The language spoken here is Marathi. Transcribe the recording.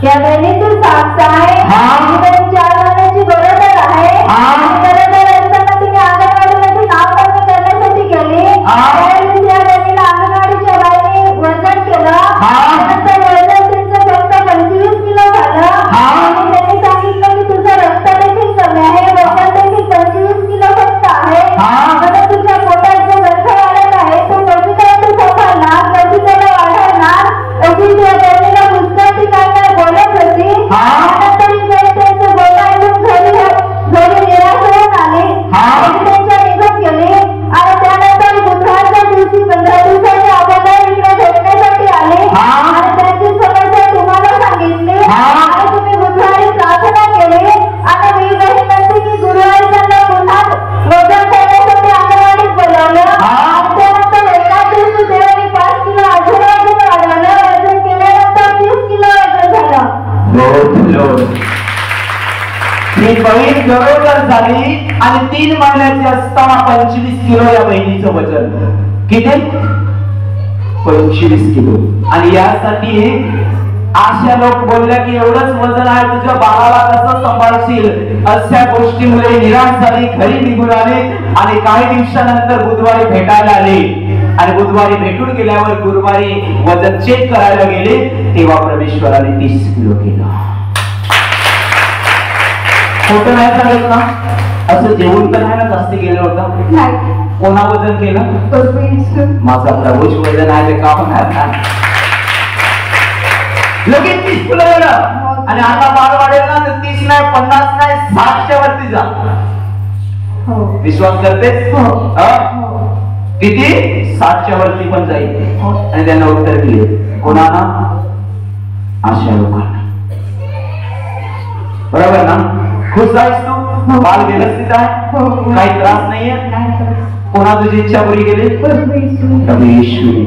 या बहिणीतून साक्ष आहे आणि 4 महिन्याची गरोदर आहे आणि गरोदर असताना तिने अंगणवाडीमध्ये नाव नोंदणी करण्यासाठी गेली. त्यावेळेस या बहिणीला अंगणवाडीच्या बाईने वजन केलं. त्यानंतर वजन त्यांचं फक्त 25 किलो झालं आणि त्यांनी सांगितलं की तुझं रक्त देखील कमी आहे, वजन देखील 25 किलो फक्त आहे, म्हणून तुझ्या पोटात जो गर्भ वाढत आहे तो कधी काय तू संभाळणार, कधी त्याला वाढवणार अशी त्या बहिणीला पुस्तक ठिकाणी बोलत होती. त्यानंतर ही बहीण त्यांचं बोलणं ऐकून घरी निराश होऊन आली आणि त्यांच्या निघून गेली. आणि त्यानंतर बुधवारच्या दिवशी 15 दिवसाच्या अगोदर इकडे भेटण्यासाठी आले आणि त्यांची समस्या तुम्हाला सांगितली आणि तुम्ही बुधवारी प्रार्थना केली आणि मी बहीण म्हणते की गुरुवारी त्यांना पुन्हा वजन करण्यासाठी अंगणवाडीत बोलावलं आणि त्यानंतर एकाच दिवशी देवानी 5 किलो अजून वाढवलं. वजन केल्यानंतर 30 किलो वजन झालं. ही बहीण गरोदर झाली आणि 3 महिन्याची असताना 25 किलो या बहिणीचं वजन. किती? 25 किलो. आणि यासाठी अशा लोक बोलल्या की एवढंच वजन आहे, तुझ्या बाळाला कसं सांभाळशील, अशा गोष्टीमुळे निराश झाली, घरी निघून आली आणि काही दिवसानंतर बुधवारी भेटायला आली. आणि बुधवारी भेटून गेल्यावर गुरुवारी वजन चेक करायला गेले तेव्हा परमेश्वराने 30 किलो केलं. खोटं नाही सांगत ना? असं जेवण तर नाही ना जास्त गेलं होतं? कोणा वजन केलं? माझा प्रभूच वजन आहे का होणार? लगेच 30 किलो गेलं आणि आता बाळ वाढेल ना तर 30 नाही, 50 नाही, 60च्या वरती जा. विश्वास करते? किती? 60च्या वरती पण जाईल. आणि त्यांना उत्तर दिले कोणाला? अशा लोकांना. बरोबर ना? खुश आहेस तू? बाल व्यवस्थित आहे? काही त्रास नाहीये? कोणा तुझी इच्छा पुरी केली? परमेश्वरी.